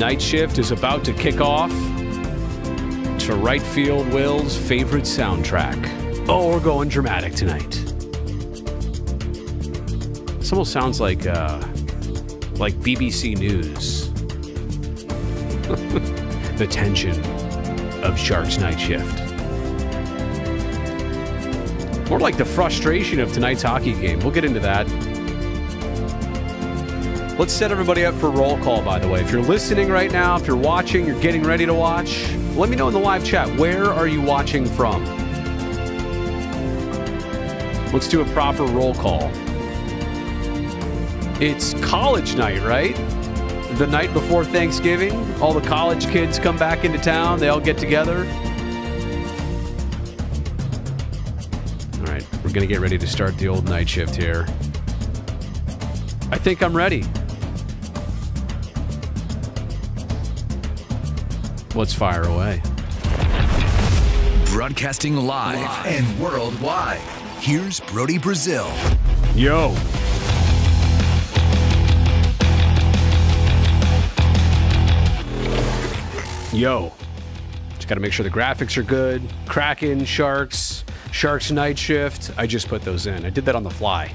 Night shift is about to kick off to Right Field Will's favorite soundtrack. Oh, we're going dramatic tonight. This almost sounds like BBC News. The tension of Sharks night shift. More like the frustration of tonight's hockey game. We'll get into that. Let's set everybody up for roll call, by the way. If you're listening right now, if you're watching, you're getting ready to watch, let me know in the live chat, where are you watching from? Let's do a proper roll call. It's college night, right? The night before Thanksgiving, all the college kids come back into town. They all get together. All right, we're going to get ready to start the old night shift here. I think I'm ready. Let's fire away. Broadcasting live and worldwide. Here's Brody Brazil. Yo. Yo. Just got to make sure the graphics are good. Kraken, Sharks night shift. I just put those in. I did that on the fly.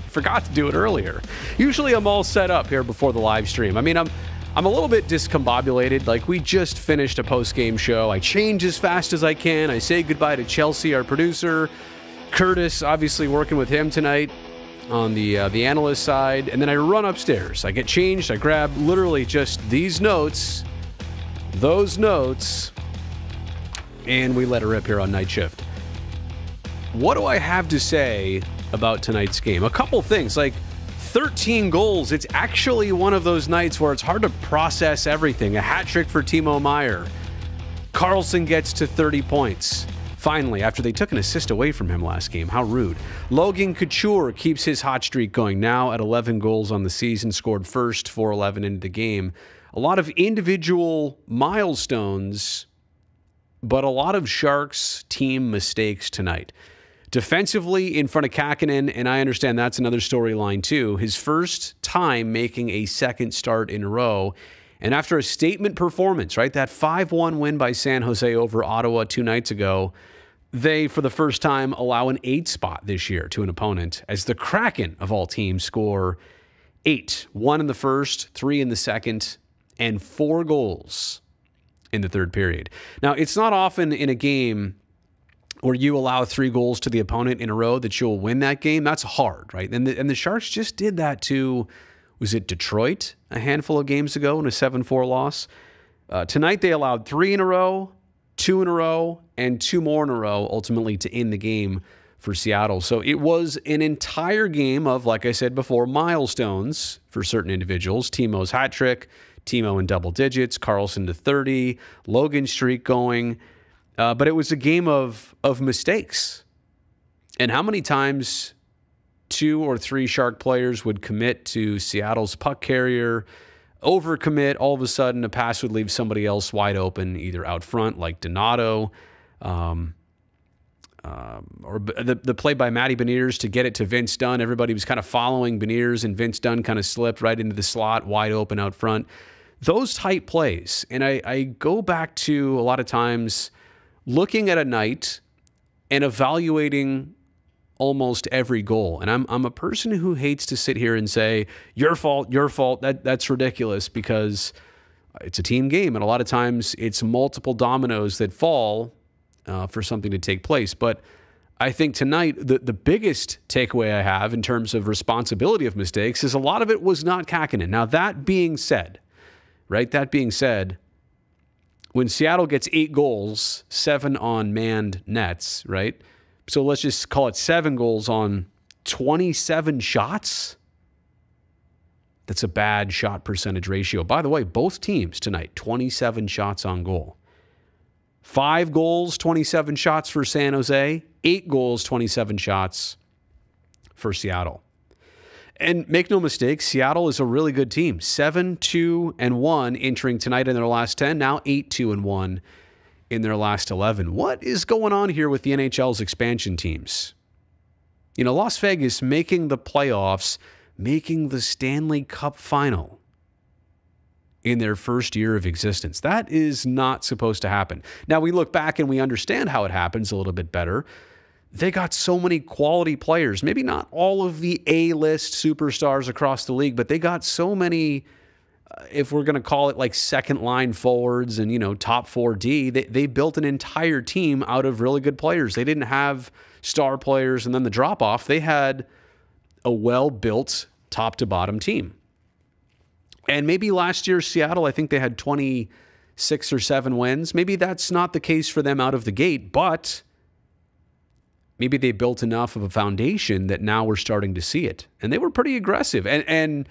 Forgot to do it earlier. Usually I'm all set up here before the live stream. I mean, I'm a little bit discombobulated. Like, we just finished a post-game show. I change as fast as I can. I say goodbye to Chelsea, our producer. Curtis, obviously working with him tonight on the analyst side. And then I run upstairs. I get changed. I grab literally just these notes, those notes, and we let it rip here on night shift. What do I have to say about tonight's game? A couple things. Like, 13 goals. It's actually one of those nights where it's hard to process everything. A hat trick for Timo Meier. Karlsson gets to 30 points. Finally, after they took an assist away from him last game. How rude. Logan Couture keeps his hot streak going, now at 11 goals on the season. Scored first, 4-11 into the game. A lot of individual milestones, but a lot of Sharks team mistakes tonight. Defensively in front of Kraken, and I understand that's another storyline too. His first time making a second start in a row. And after a statement performance, right, that 5-1 win by San Jose over Ottawa 2 nights ago, they, for the first time, allow an 8 spot this year to an opponent as the Kraken, of all teams, score 8. 1 in the first, 3 in the second, and 4 goals in the third period. Now, it's not often in a game or you allow 3 goals to the opponent in a row that you'll win that game. That's hard, right? And the Sharks just did that to, was it Detroit a handful of games ago in a 7-4 loss? Tonight they allowed 3 in a row, 2 in a row, and 2 more in a row, ultimately to end the game for Seattle. So it was an entire game of, like I said before, milestones for certain individuals. Timo's hat trick, Timo in double digits, Karlsson to 30, Logan streak going. But it was a game of mistakes. And how many times 2 or 3 Shark players would commit to Seattle's puck carrier, overcommit, all of a sudden a pass would leave somebody else wide open, either out front like Donato, or the play by Matty Beniers to get it to Vince Dunn. Everybody was kind of following Beniers, and Vince Dunn kind of slipped right into the slot, wide open out front. Those tight plays. And I go back to a lot of times looking at a night and evaluating almost every goal. And I'm a person who hates to sit here and say, your fault. That's ridiculous, because it's a team game. And a lot of times it's multiple dominoes that fall for something to take place. But I think tonight, the biggest takeaway I have in terms of responsibility of mistakes is a lot of it was not Kakinen. Now, that being said, right, when Seattle gets 8 goals, 7 on manned nets, right? So let's just call it 7 goals on 27 shots. That's a bad shot percentage ratio. By the way, both teams tonight, 27 shots on goal. 5 goals, 27 shots for San Jose. 8 goals, 27 shots for Seattle. And make no mistake, Seattle is a really good team. 7-2-1 entering tonight in their last 10. Now 8-2-1 in their last 11. What is going on here with the NHL's expansion teams? You know, Las Vegas making the playoffs, making the Stanley Cup final. in their first year of existence. That is not supposed to happen. Now, we look back and we understand how it happens a little bit better. They got so many quality players, maybe not all of the A-list superstars across the league, but they got so many, if we're going to call it like second line forwards and, top 4D, they built an entire team out of really good players. They didn't have star players and then the drop off. They had a well-built top to bottom team. And maybe last year, Seattle, I think they had 26 or 7 wins. Maybe that's not the case for them out of the gate, but maybe they built enough of a foundation that now we're starting to see it. And they were pretty aggressive. And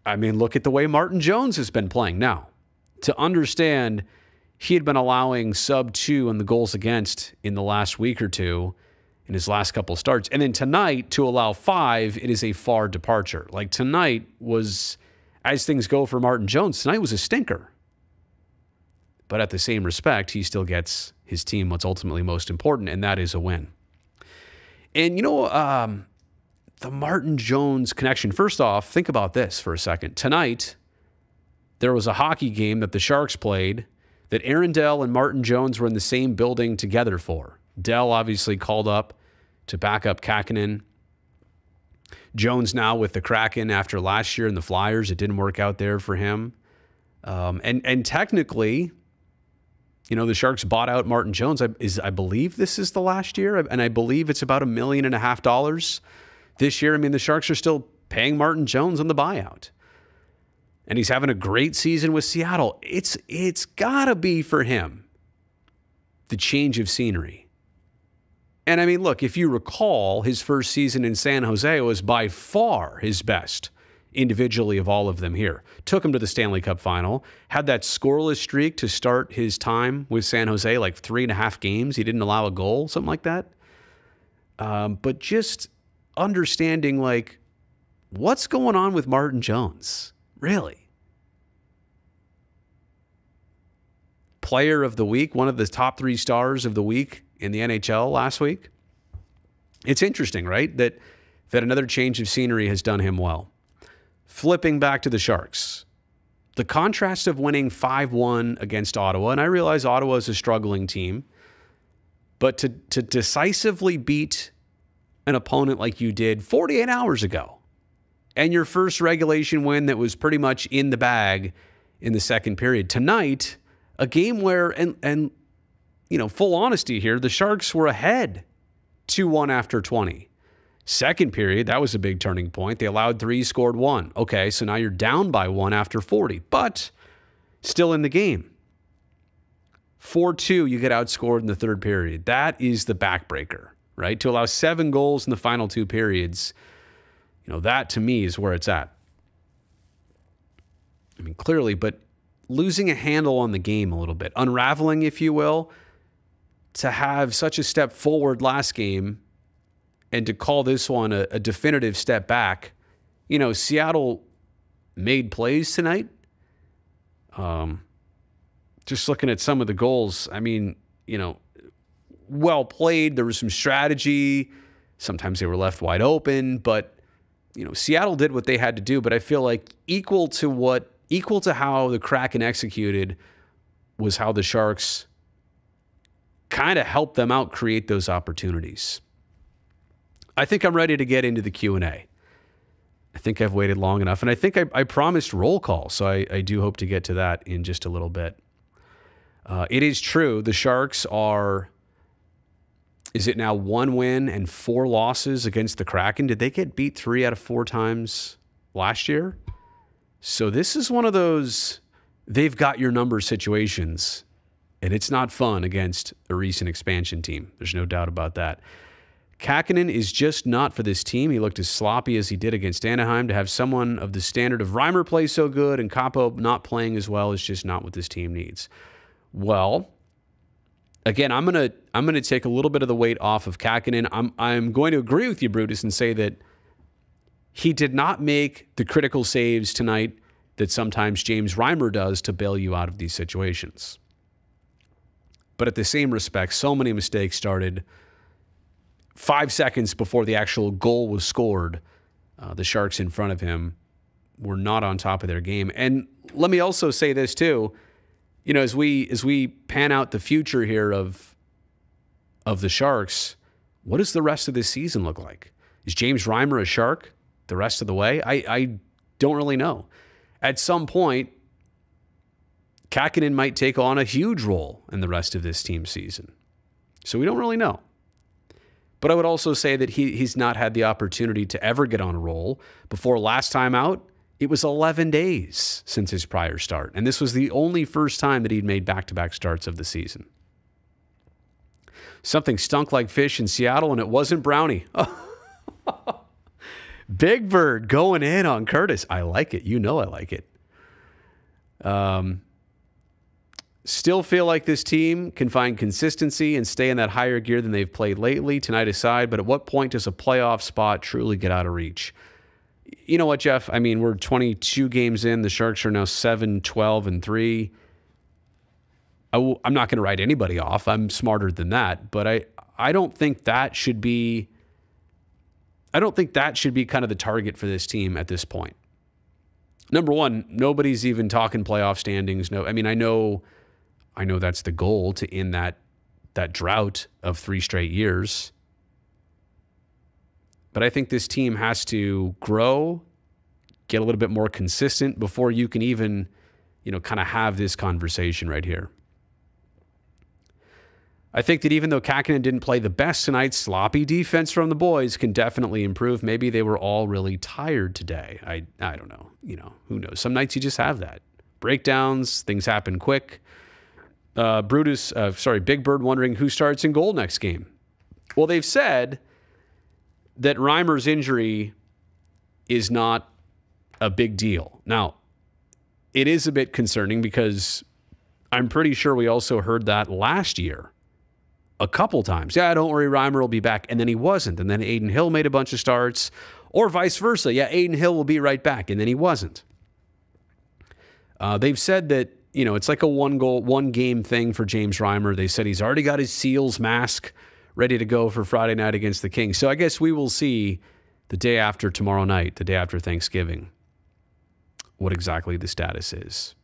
I mean, look at the way Martin Jones has been playing now. To understand, he had been allowing sub 2 on the goals against in the last week or two in his last couple of starts. And then tonight, to allow 5, it is a far departure. Like tonight was, as things go for Martin Jones, tonight was a stinker. But at the same respect, he still gets his team what's ultimately most important, and that is a win. And, the Martin Jones connection, first off, think about this for a second. Tonight, there was a hockey game that the Sharks played that Aaron Dell and Martin Jones were in the same building together for. Dell obviously called up to back up Kraken. Jones now with the Kraken after last year in the Flyers. It didn't work out there for him. And technically, the Sharks bought out Martin Jones. I believe this is the last year, and I believe it's about $1.5 million this year. I mean, the Sharks are still paying Martin Jones on the buyout. And he's having a great season with Seattle. It's got to be for him the change of scenery. And I mean, look, if you recall, his first season in San Jose was by far his best individually of all of them here. Took him to the Stanley Cup final, had that scoreless streak to start his time with San Jose, like 3.5 games. He didn't allow a goal, something like that. But just understanding, like, what's going on with Martin Jones? Really? Player of the week, one of the top 3 stars of the week in the NHL last week. It's interesting, right? That another change of scenery has done him well. Flipping back to the Sharks, the contrast of winning 5-1 against Ottawa, and I realize Ottawa is a struggling team, but to decisively beat an opponent like you did 48 hours ago, and your first regulation win that was pretty much in the bag in the second period. Tonight, a game where, and full honesty here, the Sharks were ahead 2-1 after 20. Second period, that was a big turning point. They allowed 3, scored 1. Okay, so now you're down by 1 after 40, but still in the game. 4-2, you get outscored in the third period. That is the backbreaker, right? To allow 7 goals in the final 2 periods, that to me is where it's at. I mean, clearly, but losing a handle on the game a little bit, unraveling, if you will, to have such a step forward last game and to call this one a definitive step back. Seattle made plays tonight. Just looking at some of the goals, I mean, well played. There was some strategy. Sometimes they were left wide open, but, Seattle did what they had to do. But I feel like equal to how the Kraken executed was how the Sharks kind of helped them out create those opportunities. I think I'm ready to get into the Q&A. I think I've waited long enough, and I think I promised roll call, so I do hope to get to that in just a little bit. It is true, the Sharks are, is it now 1 win and 4 losses against the Kraken? Did they get beat 3 out of 4 times last year? So this is one of those they've got your number situations, and it's not fun against a recent expansion team. There's no doubt about that. Kakinen is just not for this team. He looked as sloppy as he did against Anaheim. To have someone of the standard of Reimer play so good and Capo not playing as well is just not what this team needs. Well, again, I'm gonna take a little bit of the weight off of Kakinen. I'm going to agree with you, Brutus, and say that he did not make the critical saves tonight that sometimes James Reimer does to bail you out of these situations. But at the same respect, so many mistakes started 5 seconds before the actual goal was scored. The Sharks in front of him were not on top of their game. And let me also say this too, as we pan out the future here of the Sharks, what does the rest of this season look like? Is James Reimer a Shark the rest of the way? I don't really know. At some point, Kraken might take on a huge role in the rest of this team season. So we don't really know. But I would also say that he's not had the opportunity to ever get on a roll. Before last time out, it was 11 days since his prior start. And this was the only first time that he'd made back-to-back starts of the season. Something stunk like fish in Seattle, and it wasn't Brownie. Big Bird going in on Curtis. I like it. I like it. Still feel like this team can find consistency and stay in that higher gear than they've played lately, tonight aside, but at what point does a playoff spot truly get out of reach? You know what, Jeff? I mean, we're 22 games in. The Sharks are now 7-12-3. I'm not going to write anybody off. I'm smarter than that, but I don't think that should be kind of the target for this team at this point. Number one, nobody's even talking playoff standings. No, I mean, I know that's the goal, to end that drought of 3 straight years. But I think this team has to grow, get a little bit more consistent before you can even, kind of have this conversation right here. I think that even though Kraken didn't play the best tonight, sloppy defense from the boys can definitely improve. Maybe they were all really tired today. I don't know. Who knows? Some nights you just have that. Breakdowns, things happen quick. Big Bird wondering who starts in goal next game. Well, they've said that Reimer's injury is not a big deal. Now, it is a bit concerning because I'm pretty sure we also heard that last year a couple times. Yeah, don't worry, Reimer will be back. And then he wasn't. And then Adin Hill made a bunch of starts, or vice versa. Yeah, Adin Hill will be right back. And then he wasn't. They've said that, it's like a one game thing for James Reimer. They said he's already got his SEALs mask ready to go for Friday night against the Kings. So I guess we will see the day after tomorrow night, the day after Thanksgiving, what exactly the status is.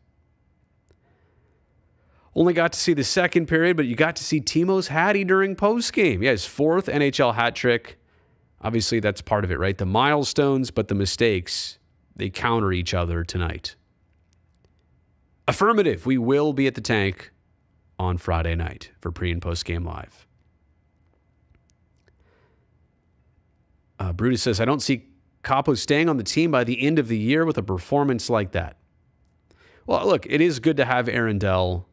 Only got to see the second period, but you got to see Timo's Hattie during postgame. Yeah, his 4th NHL hat trick. Obviously, that's part of it, right? The milestones, but the mistakes, they counter each other tonight. Affirmative. We will be at the Tank on Friday night for pre- and post-game live. Brutus says, I don't see Capo staying on the team by the end of the year with a performance like that. Well, look, it is good to have Aaron Dell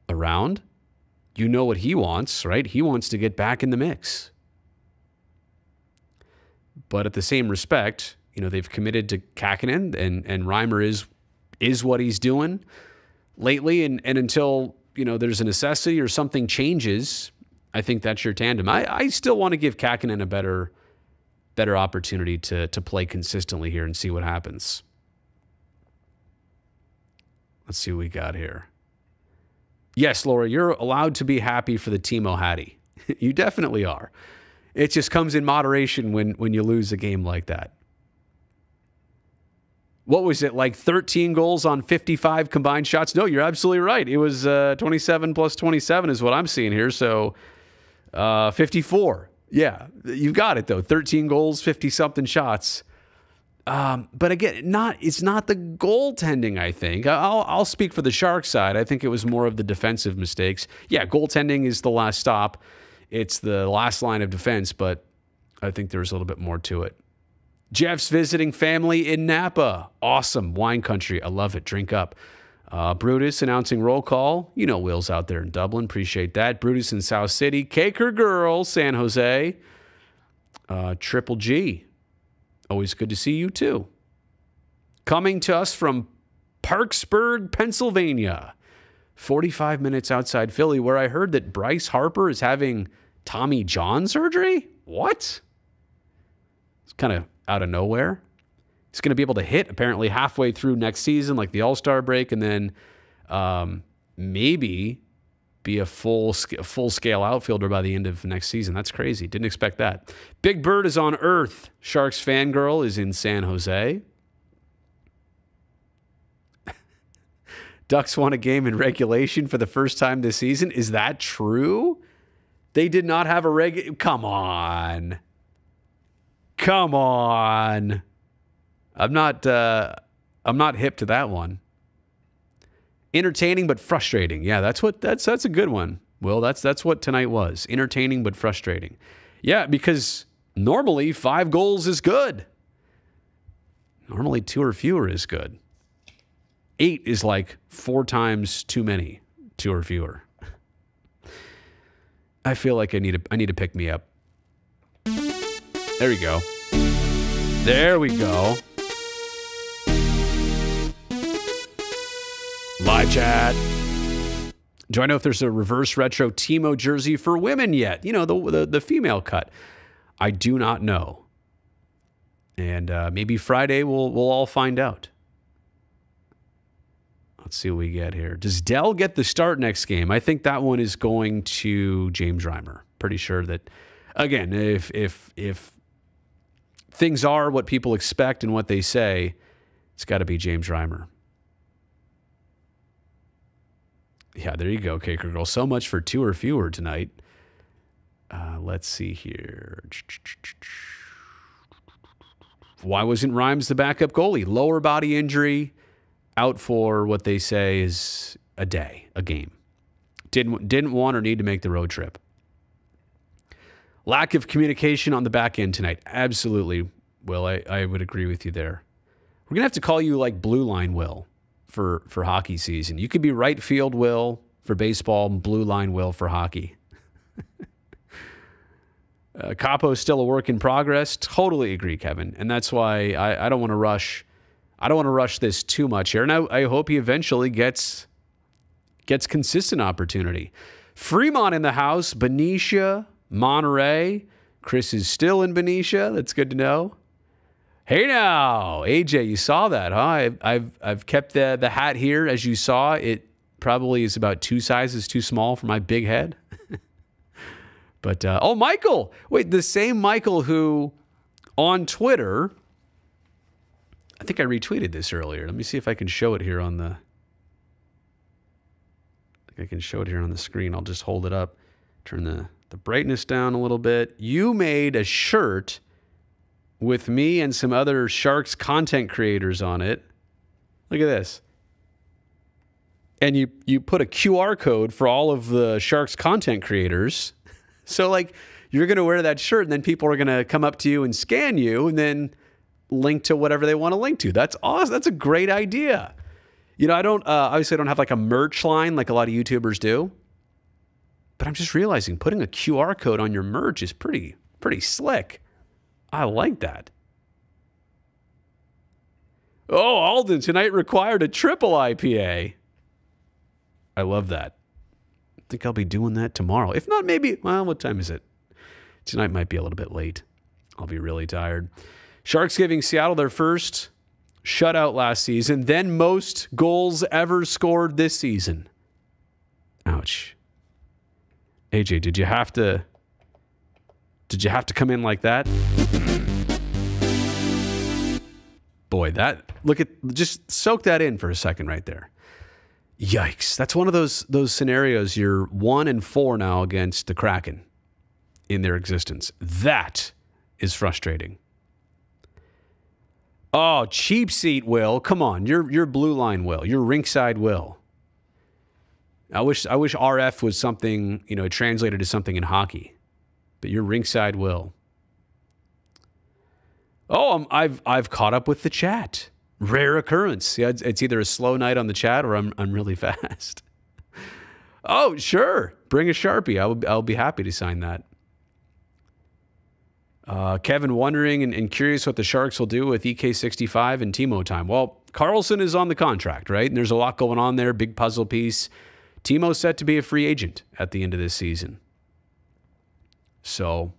around. You know what he wants, right? He wants to get back in the mix. But at the same respect, they've committed to Kakinen, and Reimer is what he's doing lately. And until, there's a necessity or something changes, I think that's your tandem. I still want to give Kakinen a better opportunity to play consistently here and see what happens. Let's see what we got here. Yes, Laura, you're allowed to be happy for the Timo Hattie. You definitely are. It just comes in moderation when you lose a game like that. What was it, like 13 goals on 55 combined shots? No, you're absolutely right. It was 27 plus 27 is what I'm seeing here. So 54. Yeah, you've got it, though. 13 goals, 50-something shots. But again, it's not the goaltending, I think. I'll speak for the Sharks side. I think it was more of the defensive mistakes. Yeah, goaltending is the last stop. It's the last line of defense, but I think there's a little bit more to it. Jeff's visiting family in Napa. Awesome. Wine country. I love it. Drink up. Brutus announcing roll call. Will's out there in Dublin. Appreciate that. Brutus in South City. Caker Girl, San Jose. Triple G. Always good to see you, too. Coming to us from Parksburg, Pennsylvania. 45 minutes outside Philly, where I heard that Bryce Harper is having Tommy John surgery. What? It's kind of out of nowhere. He's going to be able to hit apparently halfway through next season, like the All-Star break, and then maybe be a full-scale outfielder by the end of next season. That's crazy. Didn't expect that. Big Bird is on Earth. Sharks fangirl is in San Jose. Ducks won a game in regulation for the first time this season. Is that true? They did not have a Come on. Come on. I'm not hip to that one. Entertaining but frustrating. Yeah, that's a good one. Well, that's what tonight was. Entertaining but frustrating. Yeah, because normally 5 goals is good. Normally 2 or fewer is good. 8 is like 4 times too many, 2 or fewer. I feel like I need to pick me up. There we go. There we go. Live chat. Do I know if there's a reverse retro Timo jersey for women yet? You know, the female cut. I do not know. And maybe Friday we'll all find out. Let's see what we get here. Does Dell get the start next game? I think that one is going to James Reimer. Pretty sure that, again, if things are what people expect and what they say, it's got to be James Reimer. Yeah, there you go, Caker Girl. So much for 2 or fewer tonight. Let's see here. Why wasn't Rhymes the backup goalie? Lower body injury, out for what they say is a game. Didn't want or need to make the road trip. Lack of communication on the back end tonight. Absolutely, Will. I would agree with you there. We're going to have to call you like Blue Line Will for hockey season. You could be right field Will for baseball and Blue Line Will for hockey. Capo's still a work in progress. Totally agree, Kevin. And that's why I don't want to rush. I don't want to rush this too much here. And I hope he eventually gets consistent opportunity. Fremont in the house. Benicia, Monterey. Chris is still in Benicia. That's good to know. Hey now, AJ, you saw that, huh? I've kept the hat here. As you saw, it probably is about 2 sizes too small for my big head. But, Michael. Wait, the same Michael who on Twitter, I think I retweeted this earlier. Let me see if I can show it here on the, screen. I'll just hold it up, turn the brightness down a little bit. You made a shirt with me and some other Sharks content creators on it. Look at this. And you put a QR code for all of the Sharks content creators. So, like, you're going to wear that shirt, and then people are going to come up to you and scan you and then link to whatever they want to link to. That's awesome. That's a great idea. You know, I don't obviously I don't have like a merch line like a lot of YouTubers do. But I'm just realizing putting a QR code on your merch is pretty slick. I like that. Oh, Alden tonight required a triple IPA. I love that. I think I'll be doing that tomorrow. If not, maybe, well, what time is it? Tonight might be a little bit late. I'll be really tired. Sharks giving Seattle their first shutout last season, then most goals ever scored this season. Ouch. AJ, did you have to come in like that? Boy, just soak that in for a second right there. Yikes. That's one of those scenarios. You're 1-4 now against the Kraken in their existence. That is frustrating. Oh, cheap seat, Will. Come on. You're Blue Line, Will. You're Rinkside, Will. I wish RF was something, translated to something in hockey. But you're Rinkside, Will. Oh, I've caught up with the chat. Rare occurrence. Yeah, it's either a slow night on the chat or I'm really fast. Oh, sure. Bring a Sharpie. I'll be happy to sign that. Kevin wondering and curious what the Sharks will do with EK65 and Timo time. Well, Carlson is on the contract, right? And there's a lot going on there. Big puzzle piece. Timo's set to be a free agent at the end of this season. So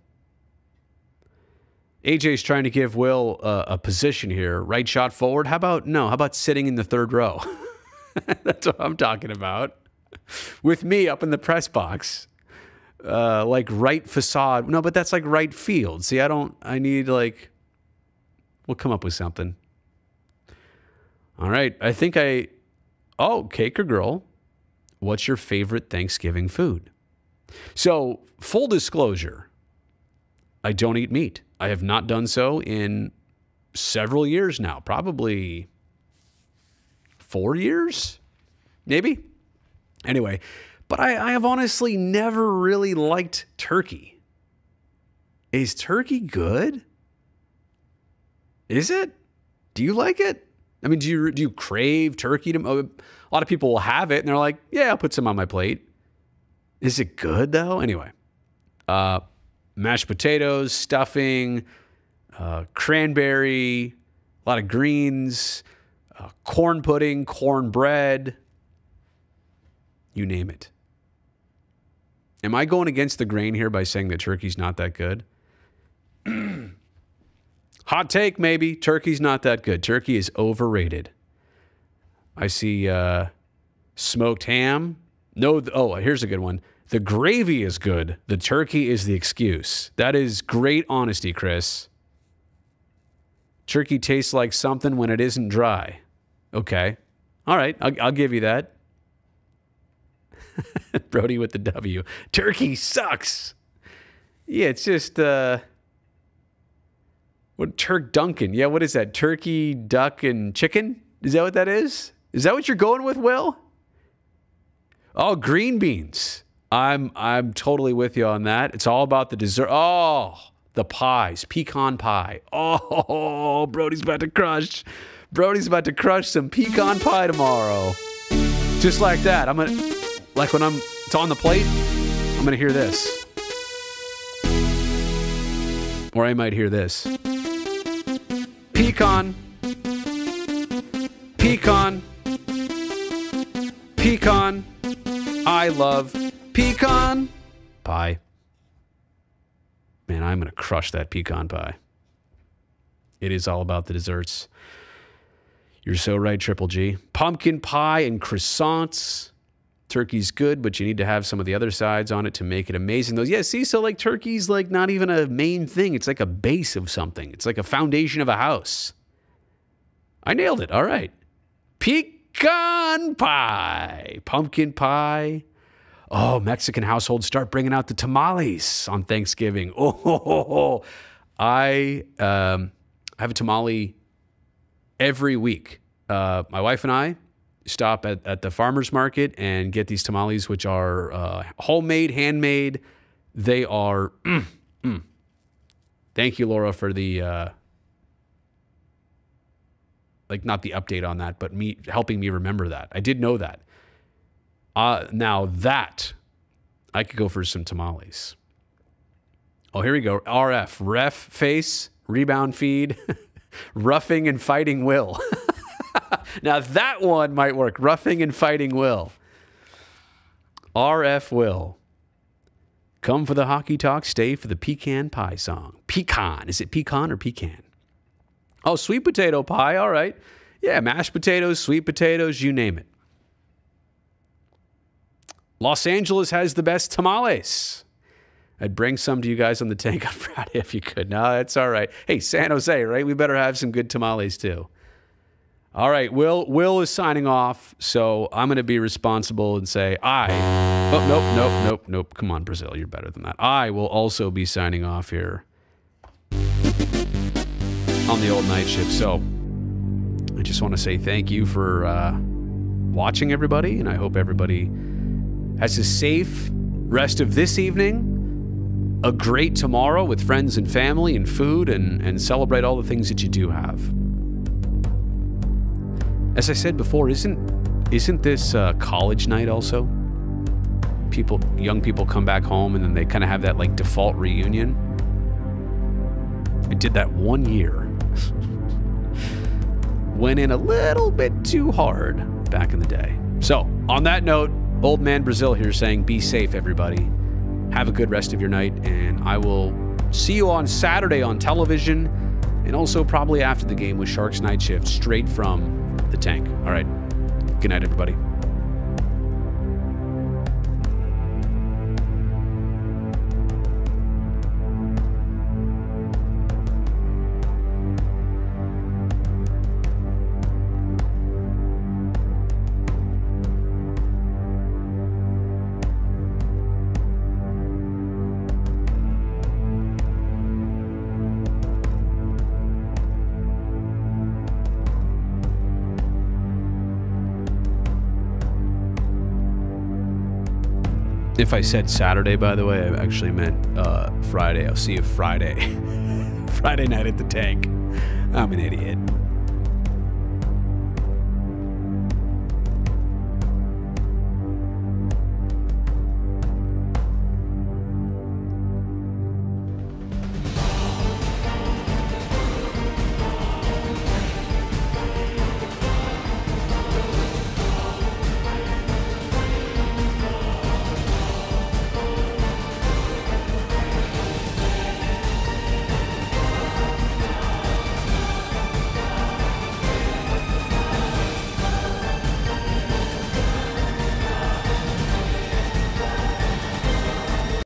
AJ's trying to give Will a position here. Right shot forward. How about sitting in the third row? That's what I'm talking about. With me up in the press box. Like right facade. No, but that's like right field. See, we'll come up with something. All right. I think Oh, cake or grill. What's your favorite Thanksgiving food? So, full disclosure, I don't eat meat. I have not done so in several years now, probably 4 years, maybe. Anyway, but I have honestly never really liked turkey. Is turkey good? Is it? Do you like it? I mean, do you crave turkey? A lot of people will have it and they're like, yeah, I'll put some on my plate. Is it good though? Anyway, mashed potatoes, stuffing, cranberry, a lot of greens, corn pudding, cornbread, you name it. Am I going against the grain here by saying that turkey's not that good? Hot take, maybe. Turkey's not that good. Turkey is overrated. I see smoked ham. No, here's a good one. The gravy is good. The turkey is the excuse. That is great honesty, Chris. Turkey tastes like something when it isn't dry. Okay. All right. I'll give you that. Brody with the W. Turkey sucks. Yeah, it's just... What Turk Duncan? Yeah, what is that? Turkey, duck, and chicken? Is that what that is? Is that what you're going with, Will? Oh, green beans. I'm totally with you on that. It's all about the dessert. Oh, the pies, pecan pie. Oh, Brody's about to crush. Brody's about to crush some pecan pie tomorrow. Just like that. I'm gonna, like when it's on the plate, I'm gonna hear this, or I might hear this. Pecan, pecan, pecan. I love pecan pie. Man, I'm going to crush that pecan pie. It is all about the desserts. You're so right, Triple G. Pumpkin pie and croissants. Turkey's good, but you need to have some of the other sides on it to make it amazing. Those, yeah, see, so like turkey's like not even a main thing. It's like a base of something. It's like a foundation of a house. I nailed it. All right. Pecan pie. Pumpkin pie. Oh, Mexican households start bringing out the tamales on Thanksgiving. Oh, I have a tamale every week. My wife and I stop at the farmer's market and get these tamales, which are homemade, handmade. They are, Thank you, Laura, for the, not the update on that, but helping me remember that. I did know that. Now that, I could go for some tamales. Oh, here we go. RF, ref face, rebound feed, roughing and fighting Will. Now that one might work. Roughing and fighting Will. RF Will. Come for the hockey talk, stay for the pecan pie song. Pecan. Is it pecan or pecan? Oh, sweet potato pie. All right. Yeah, mashed potatoes, sweet potatoes, you name it. Los Angeles has the best tamales. I'd bring some to you guys on the tank on Friday if you could. No, that's all right. Hey, San Jose, right? We better have some good tamales too. All right, Will is signing off, so I'm going to be responsible and say nope. Come on, Brazil, you're better than that. I will also be signing off here on the old night shift. So I just want to say thank you for watching, everybody, and I hope everybody has a safe rest of this evening, a great tomorrow with friends and family and food, and celebrate all the things that you do have. As I said before, isn't this college night also? Young people come back home and then they kind of have that like default reunion. I did that 1 year. Went in a little bit too hard back in the day. So on that note, Old Man Brazil here saying be safe, everybody. Have a good rest of your night, and I will see you on Saturday on television, and also probably after the game with Sharks Night Shift straight from the tank. All right. Good night, everybody. If I said Saturday, by the way, I actually meant Friday. I'll see you Friday. Friday night at the tank. I'm an idiot.